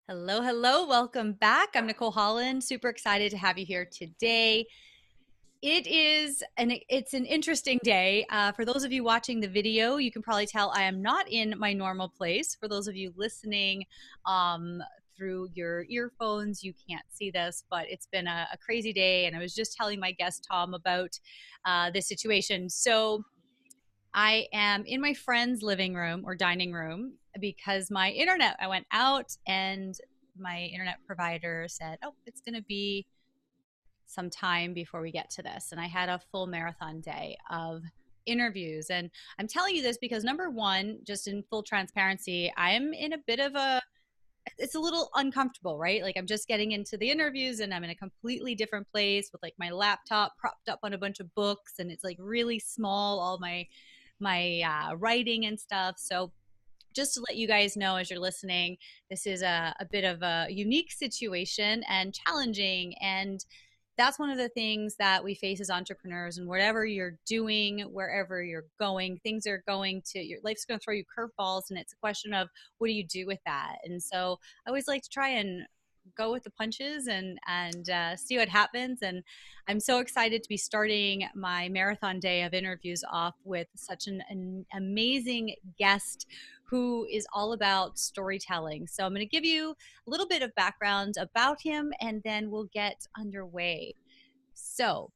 Hello, hello. Welcome back. I'm Nicole Holland. Super excited to have you here today. It's an interesting day. For those of you watching the video, you can probably tell I am not in my normal place. For those of you listening through your earphones, you can't see this, but it's been a crazy day. And I was just telling my guest Tom about this situation. So I am in my friend's living room or dining room because I went out and my internet provider said, "Oh, it's going to be some time before we get to this." And I had a full marathon day of interviews. And I'm telling you this because number one, just in full transparency, I'm in a bit of it's a little uncomfortable, right? Like I'm just getting into the interviews and I'm in a completely different place with like my laptop propped up on a bunch of books and it's like really small, all my writing and stuff. So just to let you guys know as you're listening, this is a bit of a unique situation and challenging. And that's one of the things that we face as entrepreneurs. And whatever you're doing, wherever you're going, things are going to, your life's going to throw you curveballs. And it's a question of what do you do with that? And so I always like to try and go with the punches and see what happens. And I'm so excited to be starting my marathon day of interviews off with such an amazing guest who is all about storytelling. So I'm going to give you a little bit of background about him and then we'll get underway. So,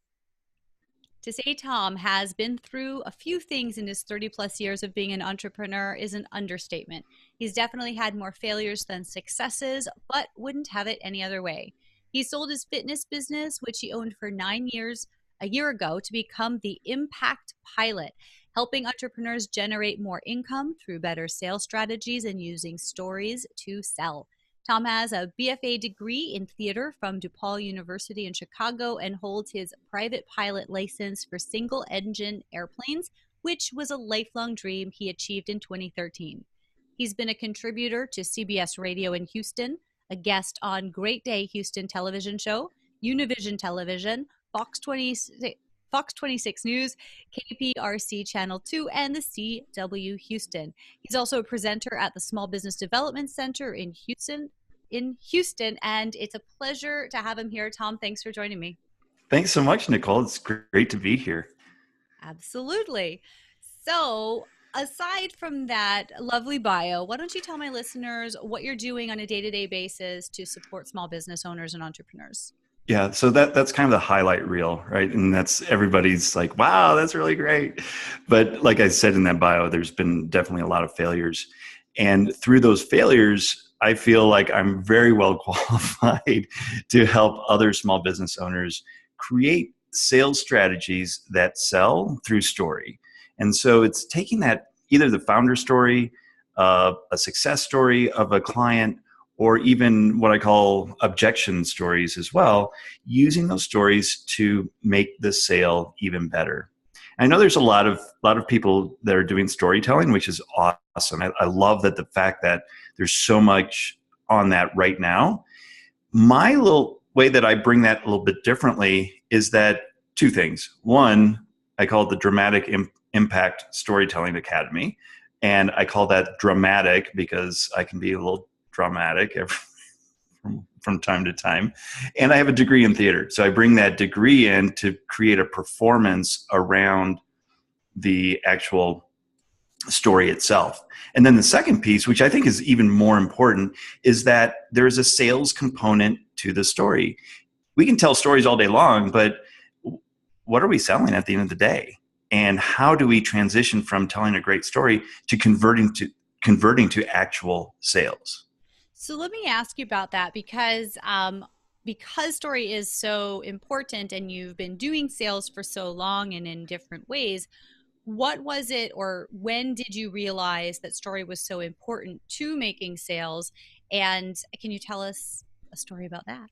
to say Tom has been through a few things in his 30 plus years of being an entrepreneur is an understatement. He's definitely had more failures than successes, but wouldn't have it any other way. He sold his fitness business, which he owned for 9 years a year ago, to become the Impact Pilot, helping entrepreneurs generate more income through better sales strategies and using stories to sell. Tom has a BFA degree in theater from DePaul University in Chicago and holds his private pilot license for single engine airplanes, which was a lifelong dream he achieved in 2013. He's been a contributor to CBS Radio in Houston, a guest on Great Day Houston television show, Univision Television, Fox 26 News, KPRC Channel 2, and the CW Houston. He's also a presenter at the Small Business Development Center in Houston, and it's a pleasure to have him here. Tom, thanks for joining me. Thanks so much, Nicole. It's great to be here. Absolutely. So, aside from that lovely bio, why don't you tell my listeners what you're doing on a day-to-day basis to support small business owners and entrepreneurs? Yeah, so that's kind of the highlight reel, right? And that's everybody's like, wow, that's really great. But like I said in that bio, there's been definitely a lot of failures. And through those failures, I feel like I'm very well qualified to help other small business owners create sales strategies that sell through story. And so it's taking that either the founder story, a success story of a client, or even what I call objection stories as well, using those stories to make the sale even better. I know there's a lot of people that are doing storytelling, which is awesome. I love that the fact that there's so much on that right now. My little way that I bring that a little bit differently is that two things. One, I call it the Dramatic Impact Storytelling Academy. And I call that dramatic because I can be a little dramatic from time to time. And I have a degree in theater. So I bring that degree in to create a performance around the actual story itself. And then the second piece, which I think is even more important, is that there's a sales component to the story. We can tell stories all day long, but what are we selling at the end of the day? And how do we transition from telling a great story to converting to actual sales? So let me ask you about that because story is so important and you've been doing sales for so long and in different ways. What was it or when did you realize that story was so important to making sales? And can you tell us a story about that?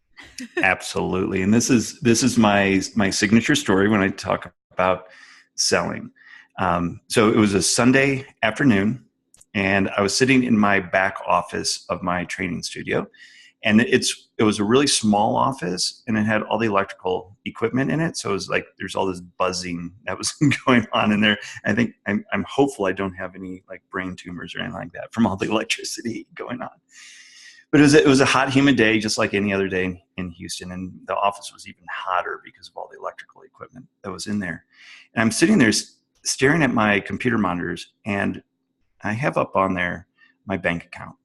Absolutely. And this is my signature story when I talk about selling. So it was a Sunday afternoon, and I was sitting in my back office of my training studio, and it was a really small office, and it had all the electrical equipment in it. So it was like there's all this buzzing that was going on in there. I think I'm hopeful I don't have any like brain tumors or anything like that from all the electricity going on. But it was a hot, humid day, just like any other day in Houston. And the office was even hotter because of all the electrical equipment that was in there. And I'm sitting there staring at my computer monitors, and I have up on there my bank account.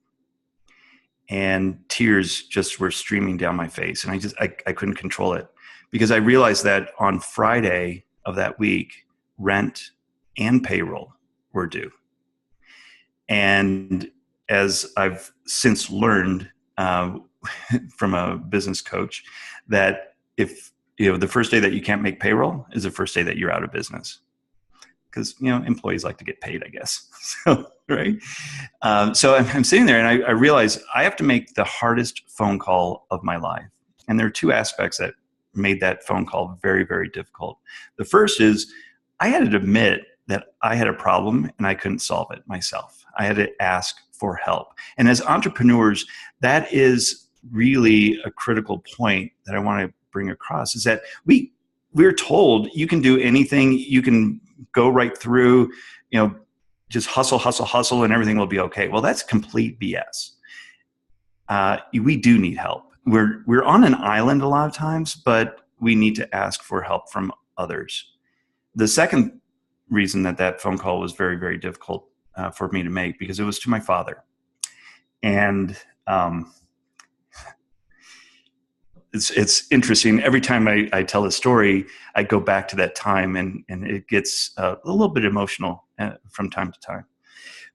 And tears just were streaming down my face. And I couldn't control it because I realized that on Friday of that week, rent and payroll were due. And as I've since learned from a business coach, that if the first day that you can't make payroll is the first day that you're out of business, because employees like to get paid, I guess. So right. So I'm sitting there, and I realize I have to make the hardest phone call of my life, and there are two aspects that made that phone call very, very difficult. The first is I had to admit that I had a problem and I couldn't solve it myself. I had to ask for help. And as entrepreneurs, that is really a critical point that I want to bring across, is that we're told you can do anything, you can go right through, just hustle, and everything will be okay. Well, that's complete BS. We do need help. We're on an island a lot of times, but we need to ask for help from others. The second reason that phone call was very, very difficult for me to make, because it was to my father. And it's interesting. Every time I tell a story, I go back to that time, and it gets a little bit emotional from time to time.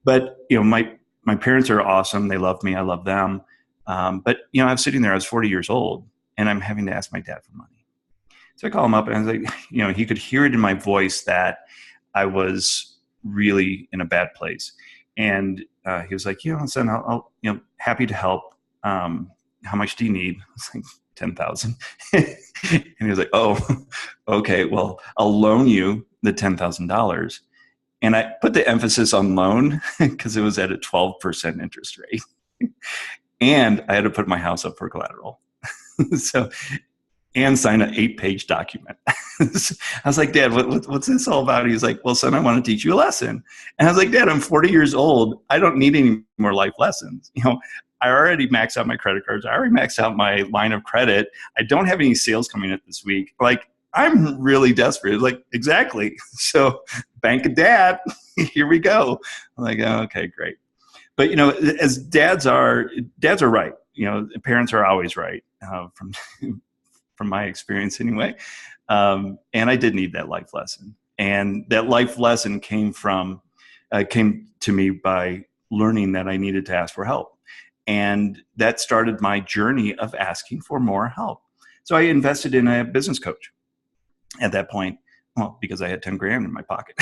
But my parents are awesome. They love me. I love them. But I was sitting there. I was 40 years old, and I'm having to ask my dad for money. So I call him up, and I was like, he could hear it in my voice that I was really in a bad place. And he was like, son, I'll happy to help. How much do you need? I was like, 10,000. And he was like, oh, okay, well, I'll loan you the $10,000. And I put the emphasis on loan because it was at a 12% interest rate. And I had to put my house up for collateral. And sign an 8-page document. I was like, Dad, what's this all about? He's like, well, son, I want to teach you a lesson. And I was like, Dad, I'm 40 years old. I don't need any more life lessons. I already maxed out my credit cards. I already maxed out my line of credit. I don't have any sales coming in this week. Like, I'm really desperate. Like, exactly. So bank of dad, here we go. I'm like, oh, okay, great. But, as dads are right. Parents are always right, from my experience anyway. And I did need that life lesson. And that life lesson came to me by learning that I needed to ask for help. And that started my journey of asking for more help. So I invested in a business coach at that point, well, because I had 10 grand in my pocket.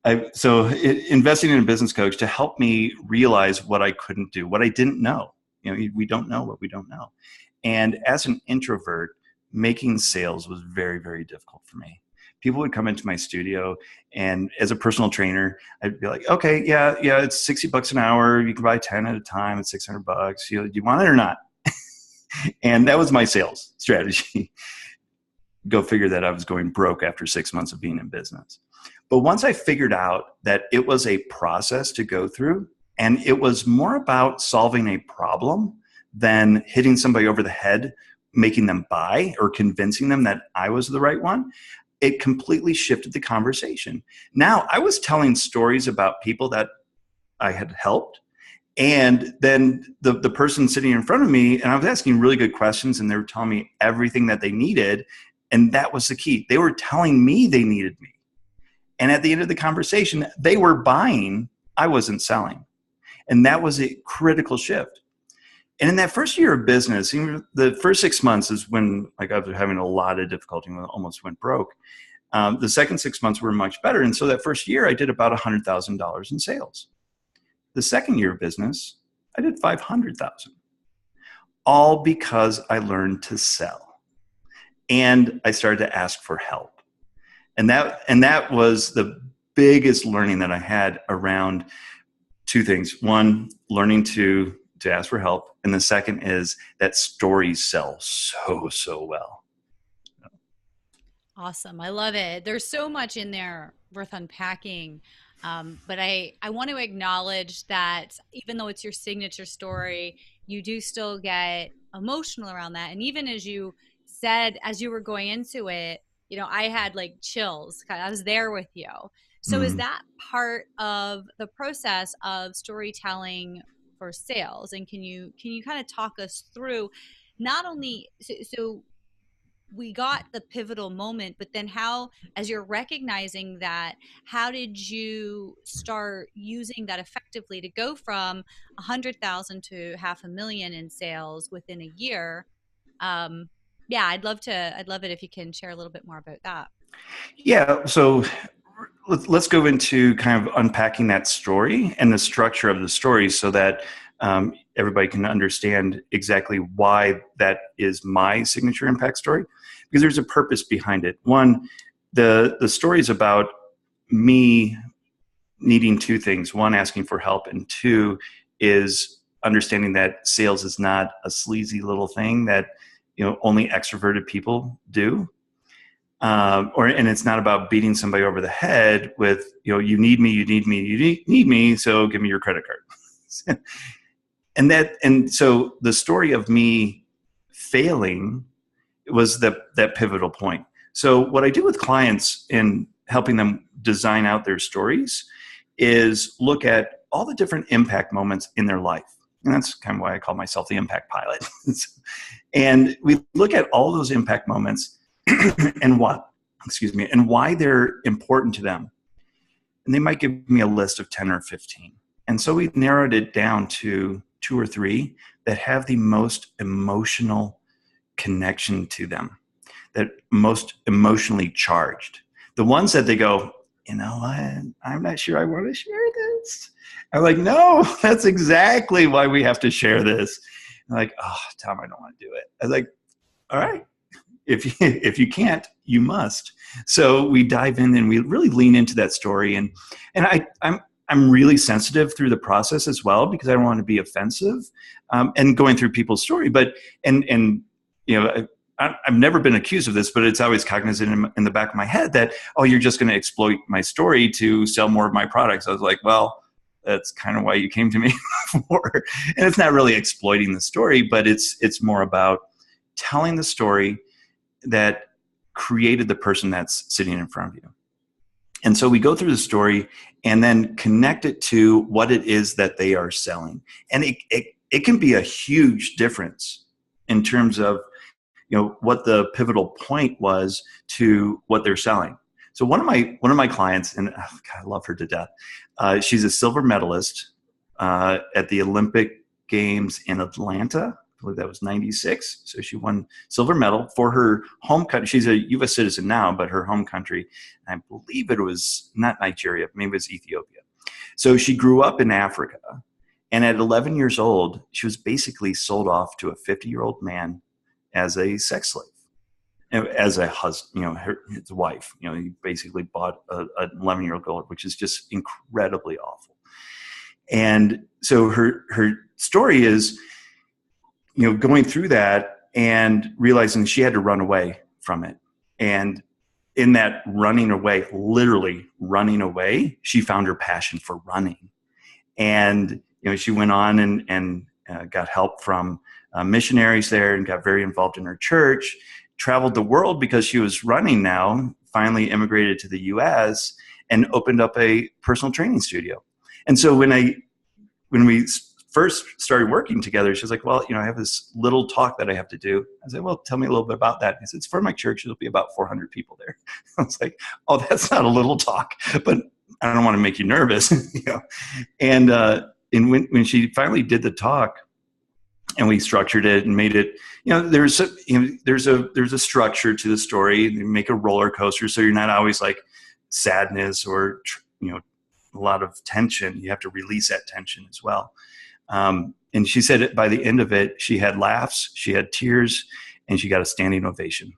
Investing in a business coach to help me realize what I couldn't do, what I didn't know. We don't know what we don't know. And as an introvert, making sales was very, very difficult for me. People would come into my studio, and as a personal trainer, I'd be like, okay, yeah, it's $60 an hour. You can buy 10 at a time. It's $600. Do you want it or not? And that was my sales strategy. Go figure that I was going broke after 6 months of being in business. But once I figured out that it was a process to go through, and it was more about solving a problem than hitting somebody over the head, making them buy or convincing them that I was the right one, it completely shifted the conversation. Now I was telling stories about people that I had helped. And then the person sitting in front of me, and I was asking really good questions, and they were telling me everything that they needed. And that was the key. They were telling me they needed me. And at the end of the conversation, they were buying, I wasn't selling. And that was a critical shift. And in that first year of business, the first 6 months is when I was having a lot of difficulty and almost went broke. The second 6 months were much better. And so that first year, I did about $100,000 in sales. The second year of business, I did $500,000, all because I learned to sell. And I started to ask for help. And that was the biggest learning that I had around two things. One, learning to ask for help. And the second is that stories sell so well. Awesome. I love it. There's so much in there worth unpacking. But I want to acknowledge that even though it's your signature story, you do still get emotional around that. And even as you said, as you were going into it, I had like chills. I was there with you. So is Mm. that part of the process of storytelling for sales? And can you kind of talk us through not only so we got the pivotal moment, but then how, as you're recognizing that, how did you start using that effectively to go from 100,000 to 500,000 in sales within a year? um yeah, I'd love it if you can share a little bit more about that. Yeah. So let's go into kind of unpacking that story and the structure of the story so that everybody can understand exactly why that is my signature impact story, because there's a purpose behind it. One, the story is about me needing two things: one, asking for help, and two is understanding that sales is not a sleazy little thing that only extroverted people do. And it's not about beating somebody over the head with, you need me, you need me, need me, so give me your credit card. And so the story of me failing was that pivotal point. So what I do with clients in helping them design out their stories is look at all the different impact moments in their life. And that's kind of why I call myself the impact pilot. And we look at all those impact moments and why they're important to them. And they might give me a list of 10 or 15. And so we narrowed it down to two or three that have the most emotional connection to them, that most emotionally charged. The ones that they go, you know what, I'm not sure I want to share this. I'm like, no, that's exactly why we have to share this. I'm like, oh, Tom, I don't want to do it. I was like, all right, if you can't, you must. So we dive in and we really lean into that story. And I'm really sensitive through the process as well, because I don't want to be offensive, and going through people's story. But and I've never been accused of this, but it's always cognizant in the back of my head that, oh, you're just going to exploit my story to sell more of my products. I was like, well, that's kind of why you came to me for. And it's not really exploiting the story, but it's more about telling the story that created the person that's sitting in front of you. And so we go through the story and then connect it to what it is that they are selling. And it can be a huge difference in terms of what the pivotal point was to what they're selling. So one of my clients, and God, I love her to death. She's a silver medalist at the Olympic Games in Atlanta. I believe that was 96. So she won silver medal for her home country. She's a U.S. citizen now, but her home country, I believe it was not Nigeria, maybe it was Ethiopia. So she grew up in Africa. And at 11 years old, she was basically sold off to a 50-year-old man as a sex slave, as a husband, his wife. He basically bought an 11-year-old girl, which is just incredibly awful. And so her story is, going through that and realizing she had to run away from it. And in that running away, literally running away, she found her passion for running. And she went on and got help from missionaries there and got very involved in her church, traveled the world because she was running now, finally immigrated to the US and opened up a personal training studio. And so when we first started working together, she's like, well, I have this little talk that I have to do. I said, well, tell me a little bit about that. And he said, it's for my church. It'll be about 400 people there. I was like, oh, that's not a little talk, but I don't want to make you nervous. And when she finally did the talk and we structured it and made it, there's a structure to the story. You make a roller coaster. So you're not always like sadness or, a lot of tension. You have to release that tension as well. And she said by the end of it, she had laughs, she had tears, and she got a standing ovation.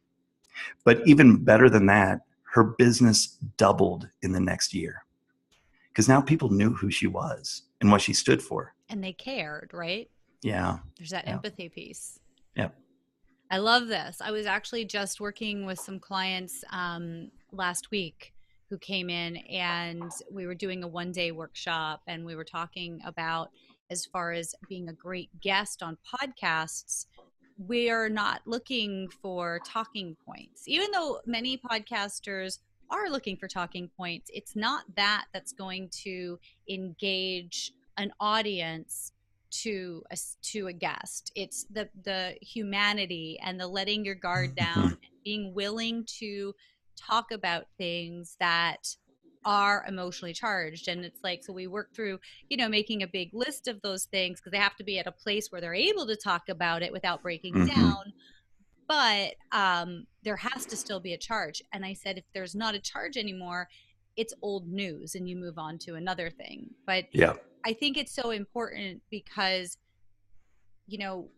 But even better than that, her business doubled in the next year because now people knew who she was and what she stood for. And they cared, right? Yeah. There's that Yeah. empathy piece. Yeah. I love this. I was actually just working with some clients last week who came in, and we were doing a 1 day workshop, and we were talking about, as far as being a great guest on podcasts, we are not looking for talking points. Even though many podcasters are looking for talking points, it's not that that's going to engage an audience to a guest. It's the humanity and the letting your guard down Mhm. and being willing to talk about things that are emotionally charged. And it's like, so we work through, making a big list of those things, because they have to be at a place where they're able to talk about it without breaking Mhm. down. But there has to still be a charge. And I said, if there's not a charge anymore, it's old news and you move on to another thing. But Yeah. I think it's so important because, you know,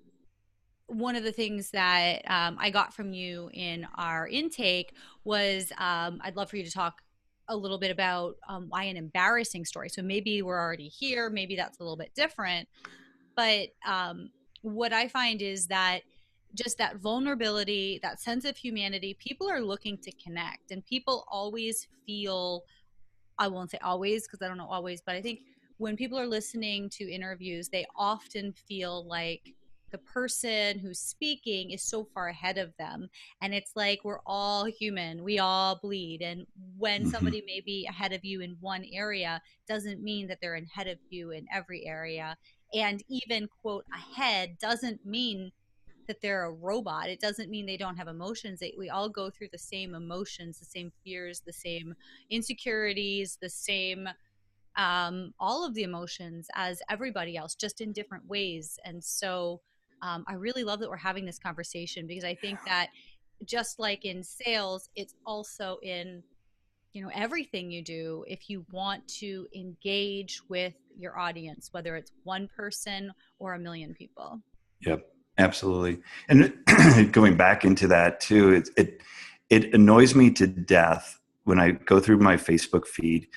one of the things that I got from you in our intake was, I'd love for you to talk a little bit about why an embarrassing story. So maybe we're already here, maybe that's a little bit different. But what I find is that just that vulnerability, that sense of humanity, people are looking to connect, and people always feel, I won't say always because I don't know always, but I think when people are listening to interviews, they often feel like the person who's speaking is so far ahead of them. And it's like, we're all human, we all bleed. And when Mhm. somebody may be ahead of you in one area, doesn't mean that they're ahead of you in every area. And even, quote, ahead doesn't mean that they're a robot. It doesn't mean they don't have emotions. We all go through the same emotions, the same fears, the same insecurities, the same, all of the emotions as everybody else, just in different ways. And so I really love that we're having this conversation, because I think that just like in sales, it's also in, everything you do. If you want to engage with your audience, whether it's one person or a million people. Yep, absolutely. And going back into that too, it annoys me to death when I go through my Facebook feed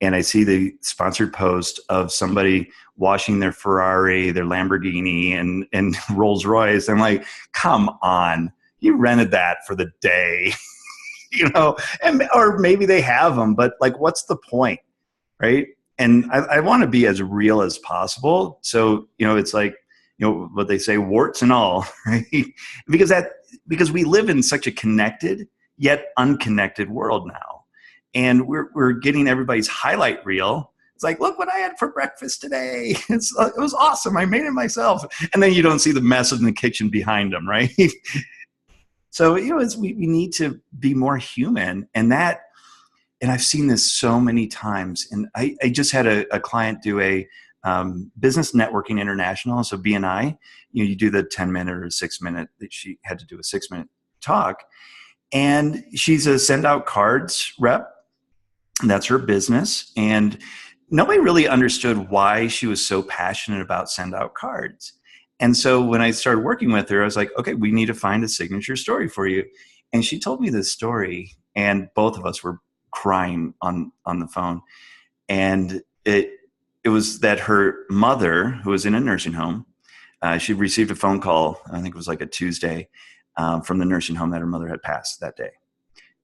and I see the sponsored post of somebody washing their Ferrari, their Lamborghini, and Rolls Royce. I'm like, come on, you rented that for the day, and or maybe they have them, but like, what's the point, right? And I want to be as real as possible. So, it's like, what they say, warts and all, right? Because because we live in such a connected yet unconnected world now. And we're getting everybody's highlight reel. It's like, look what I had for breakfast today. It was awesome. I made it myself. And then you don't see the mess in the kitchen behind them, right? So, we need to be more human. And I've seen this so many times. And I just had a client do a business networking international. So BNI, you do the 10-minute or 6-minute. She had to do a 6-minute talk. And she's a send out cards rep. That's her business. And nobody really understood why she was so passionate about send out cards. And so when I started working with her, I was like, okay, we need to find a signature story for you. And she told me this story, and both of us were crying on the phone. And it was that her mother, who was in a nursing home, she received a phone call, I think it was like a Tuesday, from the nursing home, that her mother had passed that day.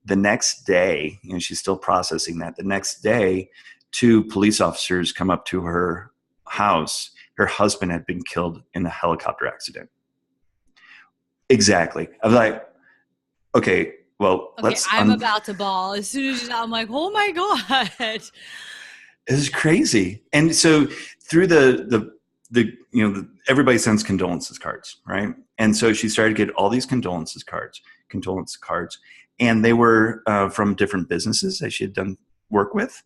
The next day, she's still processing that. The next day, 2 police officers come up to her house. Her husband had been killed in a helicopter accident. Exactly. I was like, okay, well, Okay, I'm about to bawl. As soon as I'm like, oh my God. It was crazy. And so through everybody sends condolences cards, right? And so she started to get all these condolence cards, and they were from different businesses that she had done work with,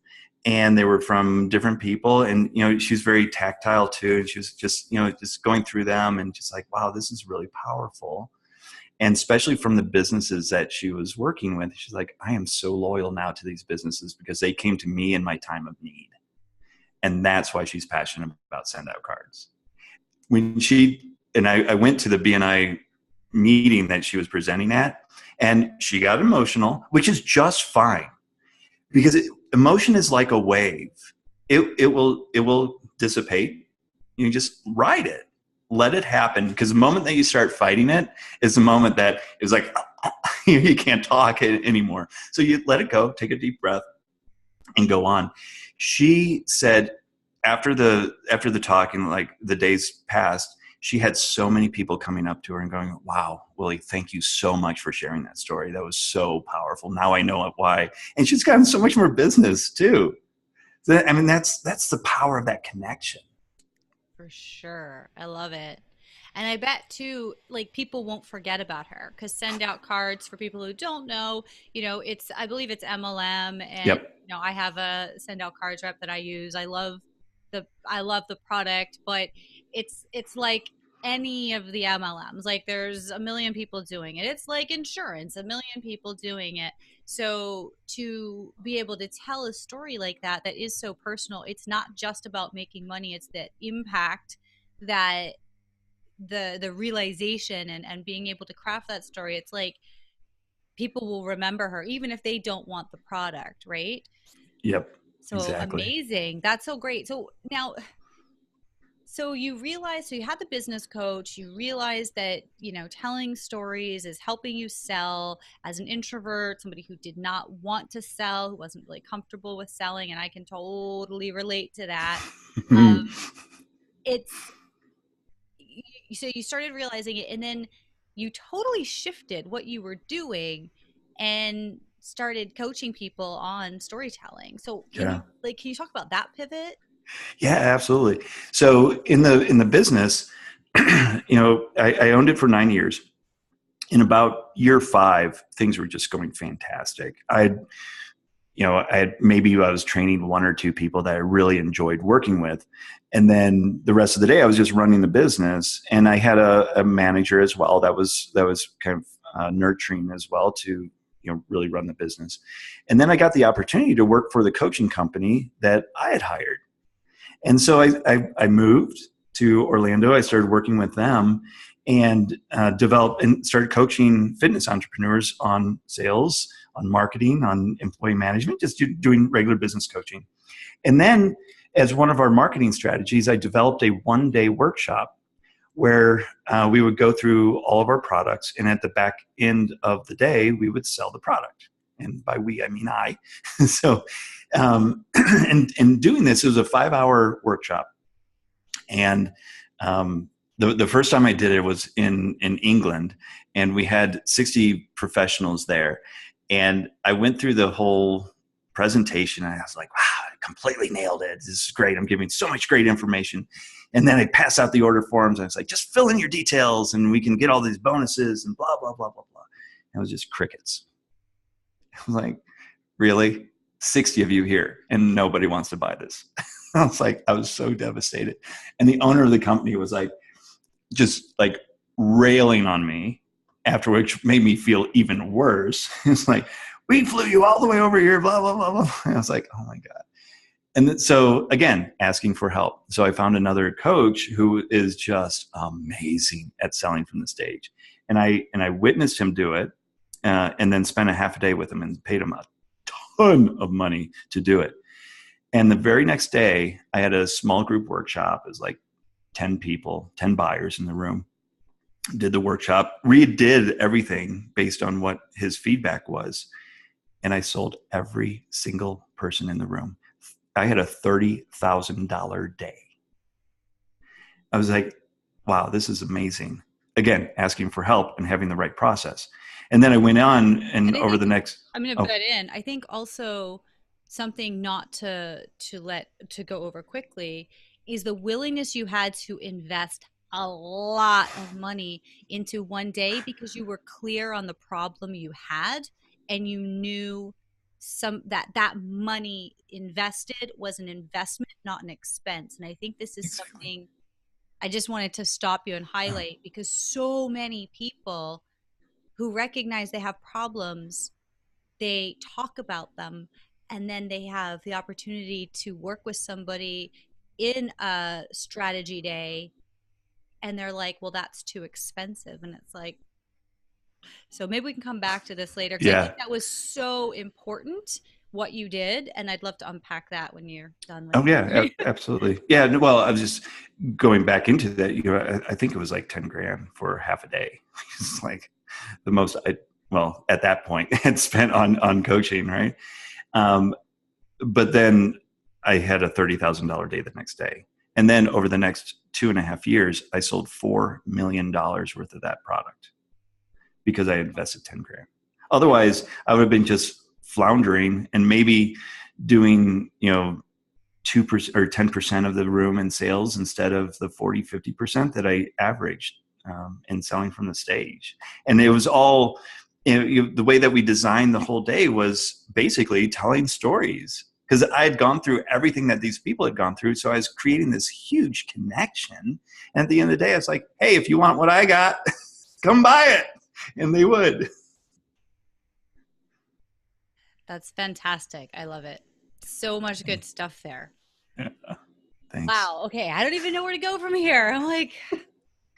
and they were from different people. And she's very tactile too, and she was just going through them and just like, wow, this is really powerful. And especially from the businesses that she was working with, she's like, I am so loyal now to these businesses because they came to me in my time of need. And that's why she's passionate about send out cards. I went to the BNI meeting that she was presenting at, and she got emotional, which is just fine, because emotion is like a wave. It will dissipate. You just ride it, let it happen, because the moment that you start fighting it is the moment that it's like you can't talk anymore. So you let it go, take a deep breath, and go on. She said after the talk and like the days passed, she had so many people coming up to her and going, "Wow, Willie, thank you so much for sharing that story. That was so powerful. Now I know why." And she's gotten so much more business too. I mean, that's the power of that connection. For sure. I love it. And I bet too, like people won't forget about her because send out cards for people who don't know, it's, I believe it's MLM and, Yep. I have a send out cards rep that I use. I love the product, but it's like any of the MLMs. Like there's a million people doing it. It's like insurance, a million people doing it. So to be able to tell a story like that is so personal, it's not just about making money, it's that impact that the realization and being able to craft that story. It's like people will remember her even if they don't want the product, right? Yep. So Exactly. amazing. That's so great. So now, so you realize, so you had the business coach, you realize that, telling stories is helping you sell as an introvert, somebody who did not want to sell, who wasn't really comfortable with selling. And I can totally relate to that. It's, so you started realizing it and then you totally shifted what you were doing and started coaching people on storytelling. So Yeah. can you talk about that pivot? Yeah, absolutely. So in the business, I owned it for 9 years. In about year five, things were just going fantastic. I was training one or two people that I really enjoyed working with. And then the rest of the day I was just running the business. And I had a manager as well that was kind of nurturing as well to, really run the business. And then I got the opportunity to work for the coaching company that I had hired. And so I moved to Orlando. I started working with them and developed and started coaching fitness entrepreneurs on sales, on marketing, on employee management, just doing regular business coaching. And then, as one of our marketing strategies, I developed a 1-day workshop where we would go through all of our products, and at the back end of the day, we would sell the product. And by we, I mean I. So, and doing this, it was a 5-hour workshop, and the first time I did it was in England, and we had 60 professionals there, and I went through the whole presentation, and I was like, wow, I completely nailed it. This is great. I'm giving so much great information. And then I pass out the order forms, and it's like, just fill in your details, and we can get all these bonuses, and blah blah blah blah blah. And it was just crickets. I was like, really? 60 of you here, and nobody wants to buy this. I was so devastated. And the owner of the company was like, just like railing on me, after which made me feel even worse. It's like, we flew you all the way over here, blah, blah, blah, blah. And I was like, oh my God. And so again, asking for help. So I found another coach who is just amazing at selling from the stage. And I witnessed him do it, and then spent a half a day with him and paid him a ton of money to do it. And the very next day, I had a small group workshop. It was like 10 people, 10 buyers in the room. Did the workshop, redid everything based on what his feedback was. And I sold every single person in the room. I had a $30,000 day. I was like, wow, this is amazing. Again, asking for help and having the right process. And then I went on and And I over think the next, I'm going to oh, butt in. I think also something not to go over quickly is the willingness you had to invest a lot of money into 1 day because you were clear on the problem you had and you knew that money invested was an investment, not an expense. And I think this is exactly. something I just wanted to stop you and highlight because so many people who recognize they have problems, they talk about them, and then they have the opportunity to work with somebody in a strategy day, and they're like, well, that's too expensive. And it's like, so maybe we can come back to this later because I think Yeah. that was so important what you did. And I'd love to unpack that when you're done with Oh your yeah, story. absolutely. Yeah. Well, I was just going back into that. I think it was like 10 grand for half a day. It's like the most well, at that point had spent on coaching. Right. Um, but then I had a $30,000 day the next day. And then over the next 2.5 years, I sold $4 million worth of that product because I invested 10 grand. Otherwise, I would have been just floundering and maybe doing, 2% or 10% of the room in sales instead of the 40-50% that I averaged in selling from the stage. And it was all, the way that we designed the whole day was basically telling stories, because I had gone through everything that these people had gone through. So I was creating this huge connection. And at the end of the day, I was like, hey, if you want what I got, come buy it. And they would. That's fantastic. I love it. So much good stuff there. Yeah, thanks. Wow. Okay. I don't even know where to go from here. I'm like,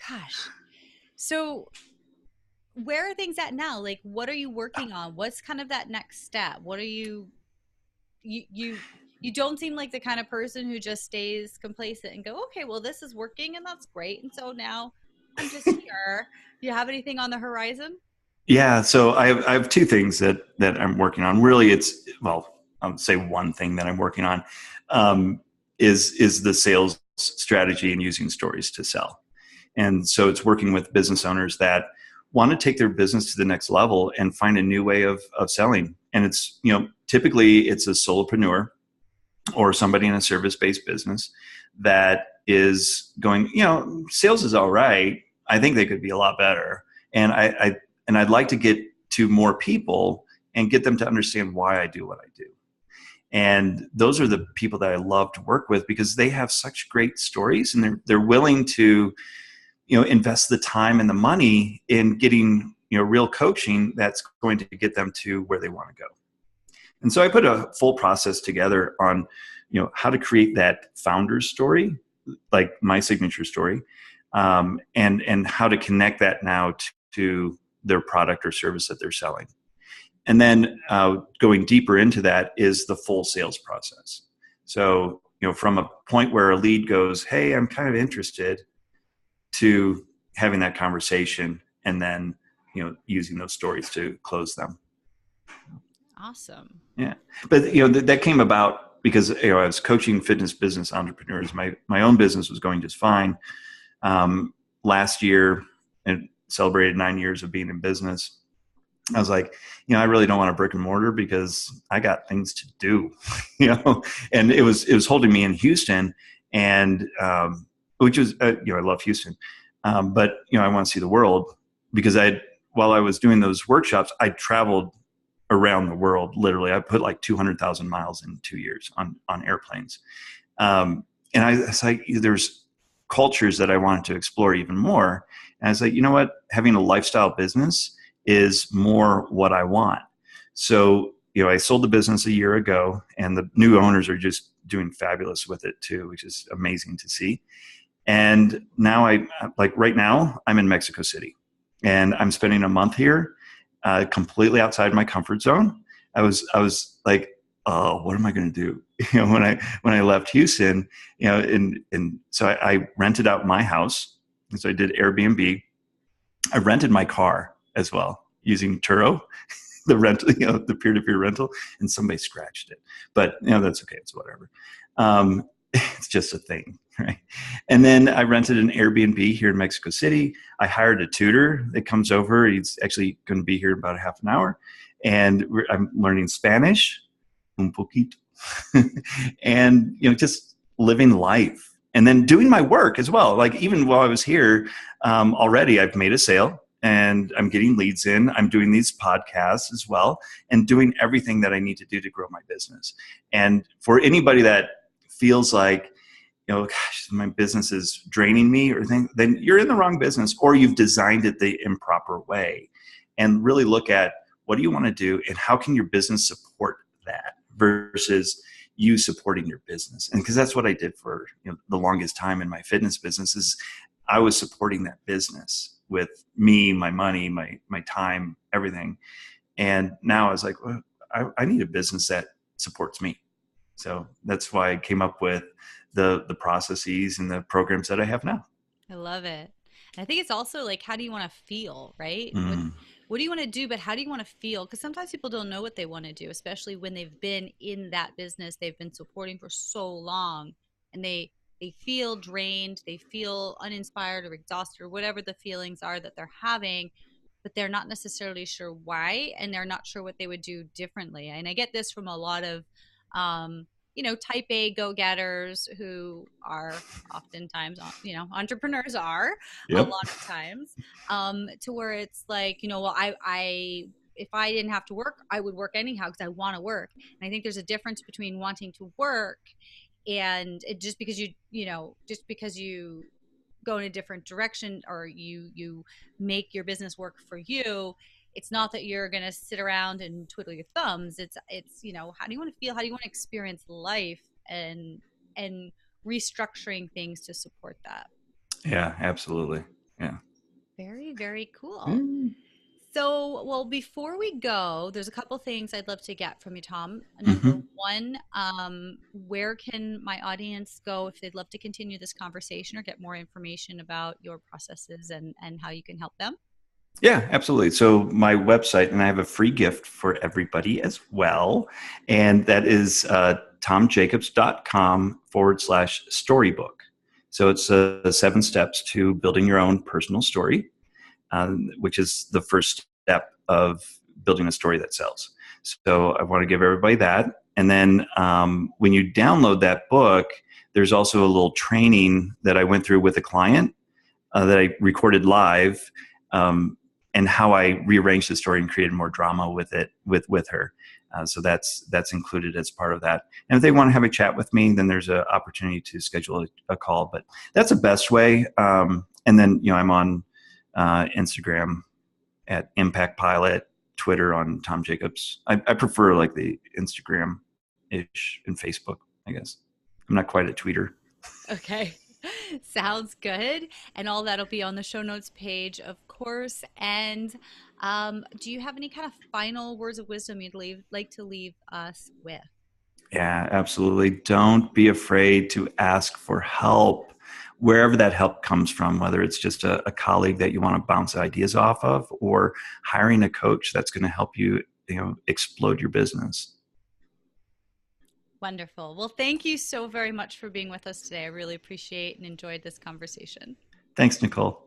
gosh. So, where are things at now? Like, what are you working on? What's kind of that next step? What are you don't seem like the kind of person who just stays complacent and go, okay, well, this is working and that's great. And so now I'm just here. Do you have anything on the horizon? Yeah, so I have two things that I'm working on. Really, it's, well, I'll say one thing that I'm working on, um, is the sales strategy and using stories to sell. And so it's working with business owners that want to take their business to the next level and find a new way of selling. And it's, typically it's a solopreneur or somebody in a service-based business that is going, sales is all right. I think they could be a lot better. And I'd like to get to more people and get them to understand why I do what I do. And those are the people that I love to work with because they have such great stories, and they're willing to, invest the time and the money in getting, real coaching that's going to get them to where they want to go. And so I put a full process together on, how to create that founder's story, like my signature story, and how to connect that now to their product or service that they're selling. And then going deeper into that is the full sales process. So, from a point where a lead goes, hey, I'm kind of interested, to having that conversation and then, using those stories to close them. Awesome. Yeah. But, that came about because, I was coaching fitness business entrepreneurs. My own business was going just fine. Last year, and celebrated 9 years of being in business. I was like, I really don't want a brick and mortar because I got things to do, and it was holding me in Houston, and which was, I love Houston, but I want to see the world because while I was doing those workshops, I traveled around the world. Literally, I put like 200,000 miles in 2 years on airplanes, and I was like, there's cultures that I wanted to explore even more, and I was like, you know what, having a lifestyle business is more what I want. So, I sold the business a year ago, and the new owners are just doing fabulous with it too, which is amazing to see. And now right now I'm in Mexico City, and I'm spending a month here, completely outside my comfort zone. I was like, oh, what am I going to do? When I left Houston, and so I rented out my house. And so I did Airbnb. I rented my car as well using Turo, the rental, the peer-to-peer rental, and somebody scratched it, but that's okay. It's whatever. It's just a thing, right? And then I rented an Airbnb here in Mexico City. I hired a tutor that comes over. He's actually going to be here in about a half an hour, and I'm learning Spanish, un poquito, and just living life, and then doing my work as well. Like even while I was here, already I've made a sale. And I'm getting leads in. I'm doing these podcasts as well, and doing everything that I need to do to grow my business. And for anybody that feels like, gosh, my business is draining me, then you're in the wrong business, or you've designed it the improper way. And really look at, what do you want to do, and how can your business support that versus you supporting your business? And because that's what I did for the longest time in my fitness business, is I was supporting that business with me, my money, my time, everything. And now I was like, well, I need a business that supports me. So that's why I came up with the processes and the programs that I have now. I love it. And I think it's also like, how do you want to feel, right? Mm. what do you want to do, but how do you want to feel? Because sometimes people don't know what they want to do, especially when they've been in that business they've been supporting for so long, and they feel drained, they feel uninspired or exhausted or whatever the feelings are that they're having, but they're not necessarily sure why, and they're not sure what they would do differently. And I get this from a lot of um, type A go-getters who are oftentimes, entrepreneurs are a Yep. lot of times, to where it's like, well, I if I didn't have to work, I would work anyhow because I want to work. And I think there's a difference between wanting to work and just because you go in a different direction, or you make your business work for you. It's not that you're going to sit around and twiddle your thumbs. It's how do you want to feel, how do you want to experience life, and restructuring things to support that. Yeah, absolutely. Yeah. Very, very cool. Mm. So, well, before we go, there's a couple things I'd love to get from you, Tom. Number Hmm. one, where can my audience go if they'd love to continue this conversation or get more information about your processes and how you can help them? Yeah, absolutely. So my website, and I have a free gift for everybody as well, and that is tomjacobs.com/storybook. So it's 7 steps to building your own personal story, which is the first step of building a story that sells. So I want to give everybody that. And then when you download that book, there's also a little training that I went through with a client that I recorded live, and how I rearranged the story and created more drama with it with her. So that's included as part of that. And if they want to have a chat with me, then there's an opportunity to schedule a call. But that's the best way. And then I'm on Instagram at Impact Pilot, Twitter on Tom Jacobs. I prefer like the Instagram ish and Facebook, I guess. I'm not quite a tweeter. Okay. Sounds good. And all that'll be on the show notes page, of course. And do you have any kind of final words of wisdom like to leave us with? Yeah, absolutely. Don't be afraid to ask for help wherever that help comes from, whether it's just a colleague that you want to bounce ideas off of, or hiring a coach that's going to help you, explode your business. Wonderful. Well, thank you so very much for being with us today. I really appreciate and enjoyed this conversation. Thanks, Nicole.